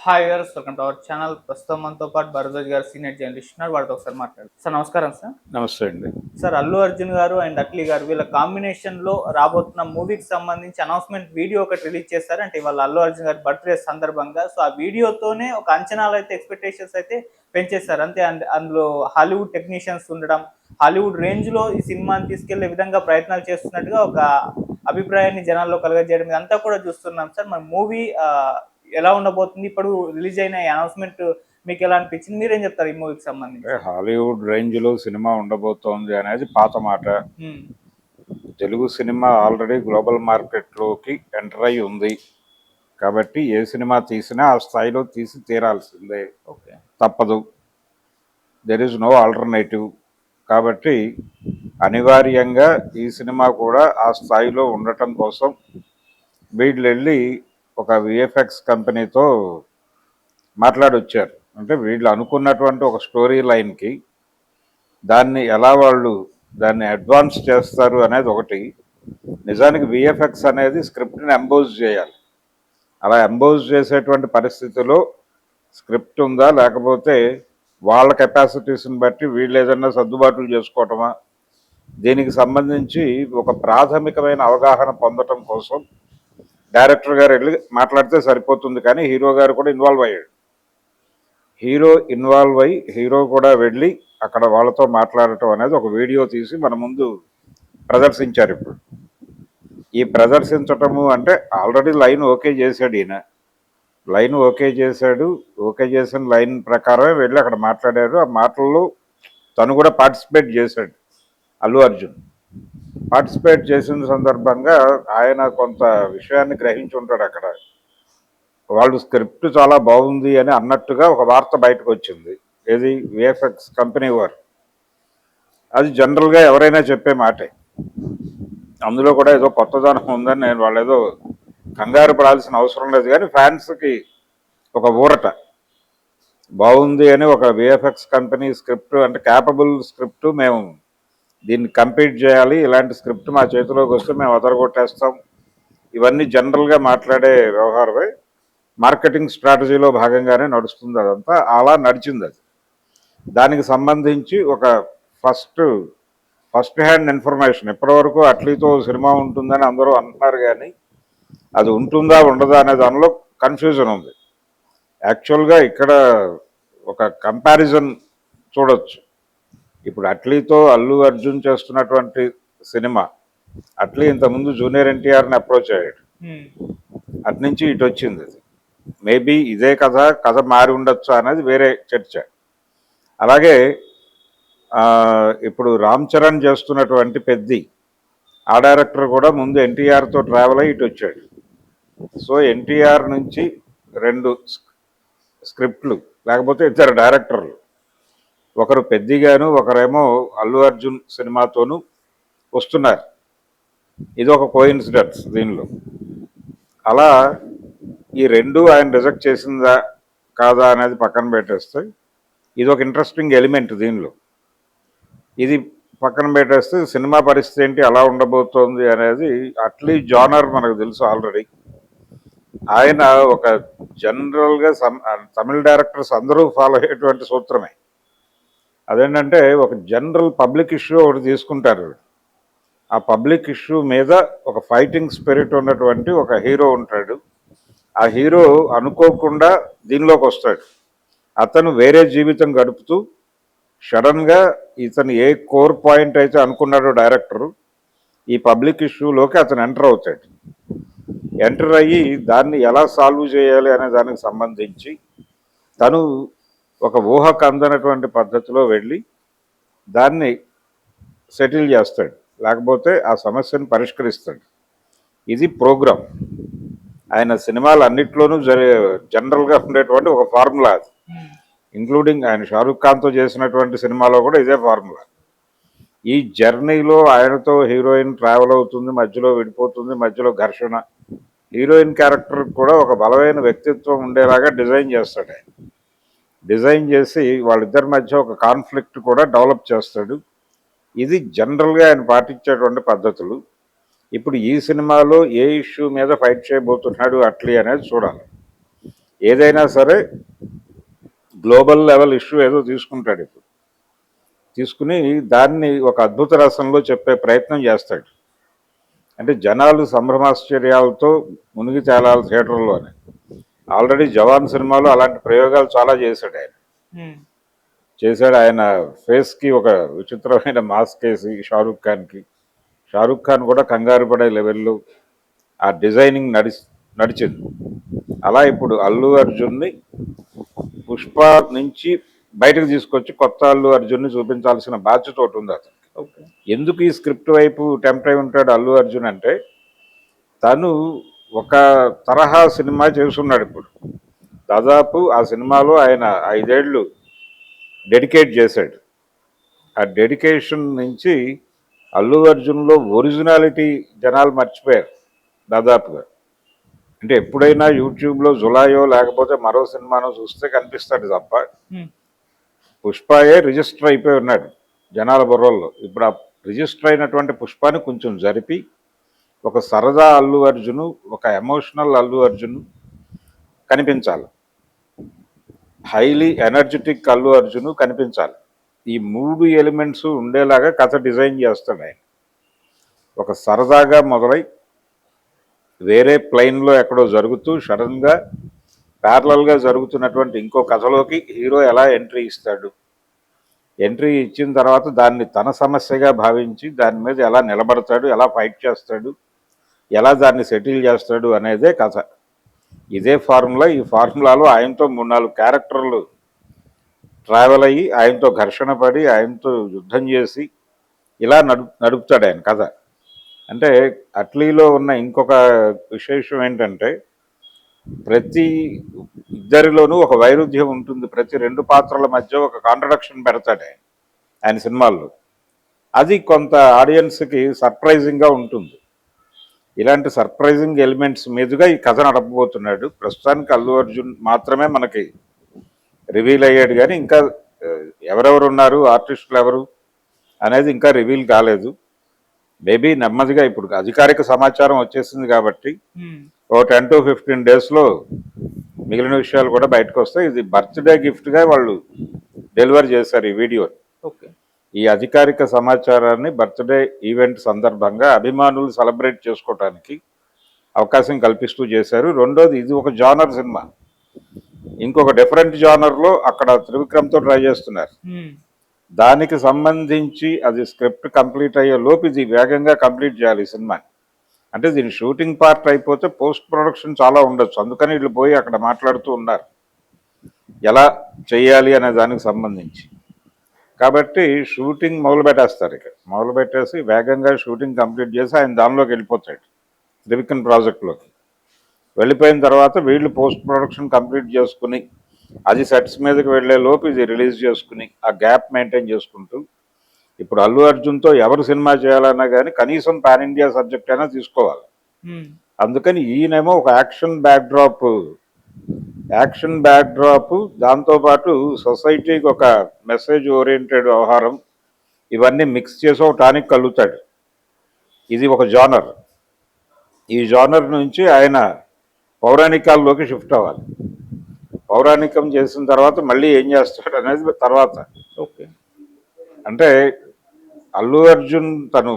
Hi viewers, welcome to our channel. ప్రస్తుతం మనతో పాటు భరద్వాజ్ గారు సీనియర్ జర్నలిస్ట్ ఉన్నారు. వాడితో ఒకసారి మాట్లాడు. సార్ నమస్కారం సార్. నమస్తే అండి. సార్, అల్లు అర్జున్ గారు అండ్ అట్లీ గారు వీళ్ళ కాంబినేషన్ లో రాబోతున్న మూవీకి సంబంధించి అనౌన్స్మెంట్ వీడియో ఒకటి రిలీజ్ చేస్తారు. అంటే ఇవాళ అల్లు అర్జున్ గారి బర్త్డే సందర్భంగా. సో ఆ వీడియోతోనే ఒక అంచనాలు అయితే, ఎక్స్పెక్టేషన్స్ అయితే పెంచేస్తారు అంతే. అందులో హాలీవుడ్ టెక్నీషియన్స్ ఉండడం, హాలీవుడ్ రేంజ్ లో ఈ సినిమాని తీసుకెళ్లే విధంగా ప్రయత్నాలు చేస్తున్నట్టుగా ఒక అభిప్రాయాన్ని జనాల్లో కలగజేయడం ఇదంతా కూడా చూస్తున్నాం సార్. మన మూవీ ఎలా ఉండబోతుంది, ఇప్పుడు రిలీజ్ అయిన అనౌన్స్మెంట్ మీకు ఎలా అనిపించింది, మీరేం చెప్తారు ఈ మూవీకి సంబంధించి? హాలీవుడ్ రేంజ్ లో సినిమా ఉండబోతోంది అనేది పాత మాట. Telugu cinema already global market లోకి ఎంటర్ అయి ఉంది కాబట్టి ఏ సినిమా తీసినా ఆ స్థాయిలో తీసి తీరాల్సిందే, తప్పదు. There is no alternative. కాబట్టి అనివార్యంగా ఈ సినిమా కూడా ఆ స్థాయిలో ఉండటం కోసం వీళ్ళు వెళ్ళి ఒక విఎఫ్ఎక్స్ కంపెనీతో మాట్లాడొచ్చారు. అంటే వీళ్ళు అనుకున్నటువంటి ఒక స్టోరీ లైన్కి దాన్ని ఎలా వాళ్ళు దాన్ని అడ్వాన్స్ చేస్తారు అనేది ఒకటి. నిజానికి విఎఫ్ఎక్స్ అనేది స్క్రిప్ట్ని ఎంబోజ్ చేయాలి. అలా ఎంబోజ్ చేసేటువంటి పరిస్థితిలో స్క్రిప్ట్ ఉందా, లేకపోతే వాళ్ళ కెపాసిటీస్ని బట్టి వీళ్ళు ఏదన్నా సర్దుబాట్లు చేసుకోవటమా, దీనికి సంబంధించి ఒక ప్రాథమికమైన అవగాహన పొందటం కోసం డైరెక్టర్ గారు వెళ్ళి మాట్లాడితే సరిపోతుంది. కానీ హీరో గారు కూడా ఇన్వాల్వ్ అయ్యాడు. హీరో కూడా వెళ్ళి అక్కడ వాళ్ళతో మాట్లాడటం అనేది ఒక వీడియో తీసి మన ముందు ప్రదర్శించారు. ఇప్పుడు ఈ ప్రదర్శించటము అంటే ఆల్రెడీ లైన్ ఓకే చేశాడు ఈయన. ఓకే చేసిన లైన్ ప్రకారమే వెళ్ళి అక్కడ మాట్లాడారు. ఆ మాటల్లో తను కూడా పార్టిసిపేట్ చేశాడు. అల్లు అర్జున్ పార్టిసిపేట్ చేసిన సందర్భంగా ఆయన కొంత విషయాన్ని గ్రహించి ఉంటాడు. అక్కడ వాళ్ళు స్క్రిప్ట్ చాలా బాగుంది అని అన్నట్టుగా ఒక వార్త బయటకు వచ్చింది. ఏది విఎఫ్ఎక్స్ కంపెనీ వారు. అది జనరల్గా ఎవరైనా చెప్పే మాటే. అందులో కూడా ఏదో కొత్తదనం ఉందని నేను వాళ్ళు ఏదో కంగారు పడాల్సిన అవసరం లేదు. కానీ ఫ్యాన్స్కి ఒక ఊరట బాగుంది అని ఒక విఎఫ్ఎక్స్ కంపెనీ స్క్రిప్ట్ అంటే క్యాపబుల్ స్క్రిప్ట్, మేము దీన్ని కంప్లీట్ చేయాలి, ఇలాంటి స్క్రిప్ట్ మా చేతిలోకి వస్తే మేము అదరగొట్టేస్తాం, ఇవన్నీ జనరల్గా మాట్లాడే వ్యవహారమే. మార్కెటింగ్ స్ట్రాటజీలో భాగంగానే నడుస్తుంది. అదంతా అలా నడిచింది. అది దానికి సంబంధించి ఒక ఫస్ట్ హ్యాండ్ ఇన్ఫర్మేషన్. ఇప్పటివరకు అట్లీతో సినిమా ఉంటుందని అందరూ అంటున్నారు, కానీ అది ఉంటుందా ఉండదా అనే దానిలో కన్ఫ్యూజన్ ఉంది. యాక్చువల్గా ఇక్కడ ఒక కంపారిజన్ చూడొచ్చు. ఇప్పుడు అట్లీతో అల్లు అర్జున్ చేస్తున్నటువంటి సినిమా, అట్లీ ఇంతకుముందు జూనియర్ ఎన్టీఆర్ని అప్రోచ్ అయ్యాడు, అట్నుంచి ఇటు వచ్చింది. అది మేబీ ఇదే కథ మారి ఉండొచ్చు అనేది వేరే చర్చ. అలాగే ఇప్పుడు రామ్ చరణ్ చేస్తున్నటువంటి పెద్ది, ఆ డైరెక్టర్ కూడా ముందు ఎన్టీఆర్తో ట్రావెల్ అయ్యి ఇటు వచ్చాడు. సో ఎన్టీఆర్ నుంచి 2 స్క్రిప్ట్లు, లేకపోతే 2 డైరెక్టర్లు, ఒకరు పెద్దిగాను ఒకరేమో అల్లు అర్జున్ సినిమాతోనూ వస్తున్నారు. ఇది ఒక కోఇన్సిడెన్స్ దీనిలో. అలా ఈ 2 ఆయన రిజెక్ట్ చేసిందా కాదా అనేది పక్కన పెట్టేస్తే ఇది ఒక ఇంట్రెస్టింగ్ ఎలిమెంట్ దీనిలో. ఇది పక్కన పెట్టేస్తే సినిమా పరిస్థితి ఏంటి, అలా ఉండబోతోంది అనేది అట్లీ జానర్ మనకు తెలుసు ఆల్రెడీ. ఆయన ఒక జనరల్గా తమిళ డైరెక్టర్స్ అందరూ ఫాలో అయ్యేటువంటి సూత్రమే. అదేంటంటే ఒక జనరల్ పబ్లిక్ ఇష్యూ ఒకటి తీసుకుంటారు. ఆ పబ్లిక్ ఇష్యూ మీద ఒక ఫైటింగ్ స్పిరిట్ ఉన్నటువంటి ఒక హీరో ఉంటాడు. ఆ హీరో అనుకోకుండా దీనిలోకి వస్తాడు. అతను వేరే జీవితం గడుపుతూ సడన్గా ఇతను ఏ కోర్ పాయింట్ అయితే అనుకున్నాడో డైరెక్టరు, ఈ పబ్లిక్ ఇష్యూలోకి అతను ఎంటర్ అవుతాడు. ఎంటర్ అయ్యి దాన్ని ఎలా సాల్వ్ చేయాలి అనే దానికి సంబంధించి తను ఒక ఊహకు అందనటువంటి పద్ధతిలో వెళ్ళి దాన్ని సెటిల్ చేస్తాడు, లేకపోతే ఆ సమస్యను పరిష్కరిస్తాడు. ఇది ప్రోగ్రామ్. ఆయన సినిమాలు అన్నిట్లోనూ జనరల్గా ఉండేటువంటి ఒక ఫార్ములా అది. ఇంక్లూడింగ్ ఆయన షారూఖ్ ఖాన్తో చేసినటువంటి సినిమాలో కూడా ఇదే ఫార్ములా. ఈ జర్నీలో ఆయనతో హీరోయిన్ ట్రావెల్ అవుతుంది, మధ్యలో విడిపోతుంది, మధ్యలో ఘర్షణ. హీరోయిన్ క్యారెక్టర్ కూడా ఒక బలమైన వ్యక్తిత్వం ఉండేలాగా డిజైన్ చేస్తాడు ఆయన. డిజైన్ చేసి వాళ్ళిద్దరి మధ్య ఒక కాన్ఫ్లిక్ట్ కూడా డెవలప్ చేస్తాడు. ఇది జనరల్గా ఆయన పాటించేటువంటి పద్ధతులు. ఇప్పుడు ఈ సినిమాలో ఏ ఇష్యూ మీద ఫైట్ చేయబోతున్నాడు అట్లీ అనేది చూడాలి. ఏదైనా సరే గ్లోబల్ లెవెల్ ఇష్యూ ఏదో తీసుకుంటాడు ఇప్పుడు, తీసుకుని దాన్ని ఒక అద్భుత రసంలో చెప్పే ప్రయత్నం చేస్తాడు. అంటే జనాలు సంభ్రమాశ్చర్యాలతో మునిగి తేలాలి థియేటర్లోనే. ఆల్రెడీ జవాన్ సినిమాలో అలాంటి ప్రయోగాలు చాలా చేశాడు ఆయన. ఆయన ఫేస్కి ఒక విచిత్రమైన మాస్క్ వేసి షారూక్ ఖాన్ కూడా కంగారు పడే లెవెల్లో ఆ డిజైనింగ్ నడిచింది. అలా ఇప్పుడు అల్లు అర్జున్ని పుష్ప నుంచి బయటకు తీసుకొచ్చి కొత్త అల్లు అర్జున్ని చూపించాల్సిన బాధ్యత ఒకటి ఉంది అతనికి. ఎందుకు ఈ స్క్రిప్ట్ వైపు టెంప్ట్ అయి ఉంటాడు అల్లు అర్జున్ అంటే, తను ఒక తరహా సినిమా చేస్తున్నాడు ఇప్పుడు. దాదాపు ఆ సినిమాలో ఆయన 5 ఏళ్ళు డెడికేట్ చేశాడు. ఆ డెడికేషన్ నుంచి అల్లు అర్జున్లో ఒరిజినాలిటీ జనాలు మర్చిపోయారు దాదాపుగా. అంటే ఎప్పుడైనా యూట్యూబ్లో జులాయో లేకపోతే మరో సినిమానో చూస్తే కనిపిస్తాడు తప్ప పుష్పయే రిజిస్టర్ అయిపోయి ఉన్నాడు జనాల బుర్రల్లో. ఇప్పుడు ఆ రిజిస్టర్ అయినటువంటి పుష్పాన్ని కొంచెం జరిపి ఒక సరదా అల్లు అర్జును, ఒక ఎమోషనల్ అల్లు అర్జును కనిపించాలి, హైలీ ఎనర్జెటిక్ అల్లు అర్జును కనిపించాలి. ఈ 3 ఎలిమెంట్స్ ఉండేలాగా కథ డిజైన్ చేస్తాడు ఆయన. ఒక సరదాగా మొదలై వేరే ప్లైన్లో ఎక్కడో జరుగుతూ సడన్గా ప్యారలల్గా జరుగుతున్నటువంటి ఇంకో కథలోకి హీరో ఎలా ఎంట్రీ ఇస్తాడు, ఎంట్రీ ఇచ్చిన తర్వాత దాన్ని తన సమస్యగా భావించి దాని మీద ఎలా నిలబడతాడు, ఎలా ఫైట్ చేస్తాడు, ఎలా దాన్ని సెటిల్ చేస్తాడు అనేదే కథ. ఇదే ఫార్ములా. ఈ ఫార్ములాలో ఆయనతో 3-4 క్యారెక్టర్లు ట్రావెల్ అయ్యి ఆయనతో ఘర్షణ పడి ఆయనతో యుద్ధం చేసి ఇలా నడుపుతాడు ఆయన కథ. అంటే అట్లీలో ఉన్న ఇంకొక విశేషం ఏంటంటే ప్రతి ఇద్దరిలోనూ ఒక వైరుధ్యం ఉంటుంది. ప్రతి 2 పాత్రల మధ్య ఒక కాంట్రడక్షన్ పెడతాడు ఆయన సినిమాల్లో. అది కొంత ఆడియన్స్కి సర్ప్రైజింగ్గా ఉంటుంది. ఇలాంటి సర్ప్రైజింగ్ ఎలిమెంట్స్ మీదుగా ఈ కథ నడపబోతున్నాడు. ప్రస్తుతానికి అల్లు అర్జున్ మాత్రమే మనకి రివీల్ అయ్యాడు, కానీ ఇంకా ఎవరెవరు ఉన్నారు, ఆర్టిస్టులు ఎవరు అనేది ఇంకా రివీల్ కాలేదు. మేబీ నెమ్మదిగా ఇప్పుడు అధికారిక సమాచారం వచ్చేసింది కాబట్టి ఓ 10 to 15 డేస్లో మిగిలిన విషయాలు కూడా బయటకు వస్తాయి. ఇది బర్త్డే గిఫ్ట్గా వాళ్ళు డెలివర్ చేశారు ఈ వీడియో. ఈ అధికారిక సమాచారాన్ని బర్త్డే ఈవెంట్ సందర్భంగా అభిమానులు సెలబ్రేట్ చేసుకోవటానికి అవకాశం కల్పిస్తూ చేశారు. రెండోది, ఇది ఒక జానర్ సినిమా. ఇంకొక డిఫరెంట్ జానర్లో అక్కడ త్రివిక్రమ్తో ట్రై చేస్తున్నారు. దానికి సంబంధించి అది స్క్రిప్ట్ కంప్లీట్ అయ్యే లోపు ఇది వేగంగా కంప్లీట్ చేయాలి ఈ సినిమాని. అంటే దీని షూటింగ్ పార్ట్ అయిపోతే పోస్ట్ ప్రొడక్షన్ చాలా ఉండొచ్చు. అందుకని వీళ్ళు పోయి అక్కడ మాట్లాడుతూ ఉన్నారు ఎలా చేయాలి అనే దానికి సంబంధించి. కాబట్టి షూటింగ్ మొదలుపెట్టేస్తారు. ఇక మొదలుపెట్టేసి వేగంగా షూటింగ్ కంప్లీట్ చేసి ఆయన దానిలోకి వెళ్ళిపోతాడు, త్రివిక్రమ్ ప్రాజెక్టులోకి. వెళ్ళిపోయిన తర్వాత వీళ్ళు పోస్ట్ ప్రొడక్షన్ కంప్లీట్ చేసుకుని అది సెట్స్ మీదకి వెళ్ళే లోపు ఇది రిలీజ్ చేసుకుని ఆ గ్యాప్ మెయింటైన్ చేసుకుంటూ ఇప్పుడు అల్లు అర్జున్తో ఎవరు సినిమా చేయాలన్నా కానీ కనీసం పాన్ ఇండియా సబ్జెక్ట్ అయినా తీసుకోవాలి. అందుకని ఈయనేమో ఒక యాక్షన్ బ్యాక్డ్రాప్, దాంతోపాటు సొసైటీకి ఒక మెసేజ్ ఓరియంటెడ్ వ్యవహారం, ఇవన్నీ మిక్స్ చేసి ఒక టానిక్ కలుగుతాడు. ఇది ఒక జానర్. ఈ జానర్ నుంచి ఆయన పౌరాణికాల్లోకి షిఫ్ట్ అవ్వాలి. పౌరాణికం చేసిన తర్వాత మళ్ళీ ఏం చేస్తాడు అనేది తర్వాత. అంటే అల్లు అర్జున్ తను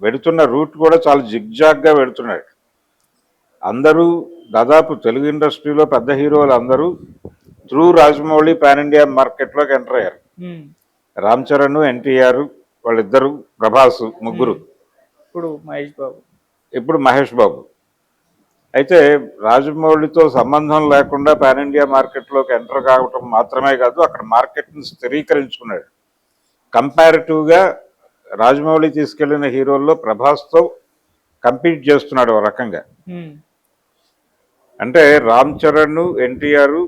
వెడుతున్న రూట్ కూడా చాలా జిగ్జాగ్గా వెడుతున్నాడు. అందరూ దాదాపు తెలుగు ఇండస్ట్రీలో పెద్ద హీరోలు అందరూ త్రూ రాజమౌళి పాన్ ఇండియా మార్కెట్లోకి ఎంటర్ అయ్యారు. రామ్ చరణ్, ఎన్టీఆర్, వాళ్ళిద్దరు, ప్రభాస్, ముగ్గురు, ఇప్పుడు మహేష్ బాబు. అయితే రాజమౌళితో సంబంధం లేకుండా పాన్ ఇండియా మార్కెట్లోకి ఎంటర్ కావటం మాత్రమే కాదు, అక్కడ మార్కెట్ని స్థిరీకరించుకున్నాడు. కంపారిటివ్గా రాజమౌళి తీసుకెళ్లిన హీరోల్లో ప్రభాస్తో కంపీట్ చేస్తున్నాడు ఒక రకంగా. అంటే రామ్ చరణ్, ఎన్టీఆర్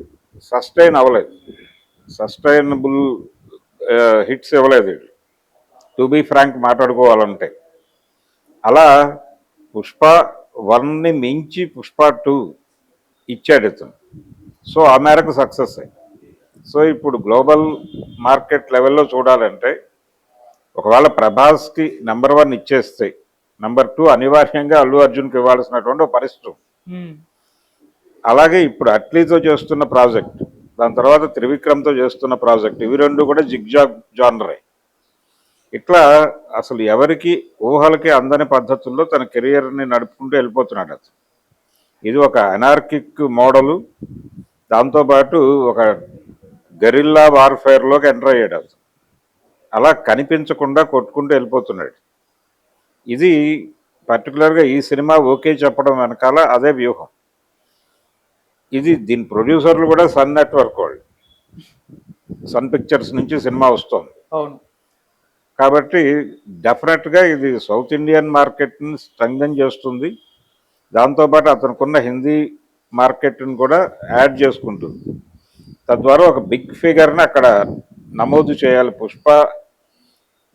సస్టైనబుల్ హిట్స్ ఇవ్వలేదు టు బీ ఫ్రాంక్ మాట్లాడుకోవాలంటే. అలా పుష్ప 1ని మించి పుష్ప 2 ఇచ్చాడు ఇతను. సో ఆ మేరకు సక్సెస్ అయ్యి. సో ఇప్పుడు గ్లోబల్ మార్కెట్ లెవెల్లో చూడాలంటే ఒకవేళ ప్రభాస్కి నెంబర్ 1 ఇచ్చేస్తే నెంబర్ 2 అనివార్యంగా అల్లు అర్జున్కి ఇవ్వాల్సినటువంటి పరిస్థితి. అలాగే ఇప్పుడు అట్లీతో చేస్తున్న ప్రాజెక్ట్, దాని తర్వాత త్రివిక్రమ్తో చేస్తున్న ప్రాజెక్ట్, ఇవి రెండు కూడా జిగ్జాగ్ జానరే. ఇట్లా అసలు ఎవరికి ఊహలకి అందని పద్ధతుల్లో తన కెరియర్ని నడుపుకుంటూ వెళ్ళిపోతున్నాడు అతను. ఇది ఒక అనార్కిక్ మోడలు, దాంతోపాటు ఒక గెరిల్లా వార్ఫేర్లోకి ఎంటర్ అయ్యాడు అతను. అలా కనిపించకుండా కొట్టుకుంటూ వెళ్ళిపోతున్నాడు. ఇది పర్టికులర్గా ఈ సినిమా ఓకే చెప్పడం వెనకాల అదే వ్యూహం. దీని ప్రొడ్యూసర్లు కూడా సన్ నెట్వర్క్ వాళ్ళు, సన్ పిక్చర్స్ నుంచి సినిమా వస్తుంది. అవును. కాబట్టి డెఫినెట్గా ఇది సౌత్ ఇండియన్ మార్కెట్ని స్ట్రెంగ్థెన్ చేస్తుంది. దాంతోపాటు అతనుకున్న హిందీ మార్కెట్ని కూడా యాడ్ చేసుకుంటుంది. తద్వారా ఒక బిగ్ ఫిగర్ని అక్కడ నమోదు చేయాలి. పుష్ప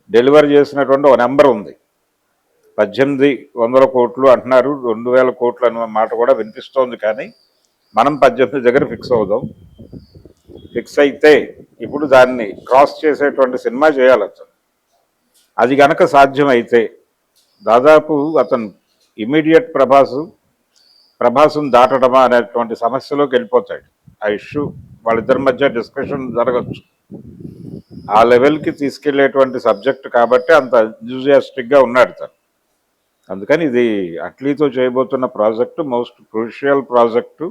డెలివర్ చేసినటువంటి ఒక నెంబర్ ఉంది, 1800 కోట్లు అంటున్నారు, 2000 కోట్లు అనే మాట కూడా వినిపిస్తోంది. కానీ మనం 18 దగ్గర ఫిక్స్ అవుదాం. ఫిక్స్ అయితే ఇప్పుడు దాన్ని క్రాస్ చేసేటువంటి సినిమా చేయాలి అతను. అది గనక సాధ్యమైతే దాదాపు అతను ఇమీడియట్ ప్రభాసును దాటడమా అనేటువంటి సమస్యలోకి వెళ్ళిపోతాడు. ఆ ఇష్యూ వాళ్ళిద్దరి మధ్య డిస్కషన్ జరగచ్చు. ఆ లెవెల్కి తీసుకెళ్లేటువంటి సబ్జెక్ట్ కాబట్టి అంత ఎంథూజియాస్టిక్గా ఉన్నాడు తను. అందుకని ఇది అట్లీతో చేయబోతున్న ప్రాజెక్టు మోస్ట్ క్రూషియల్ ప్రాజెక్టు.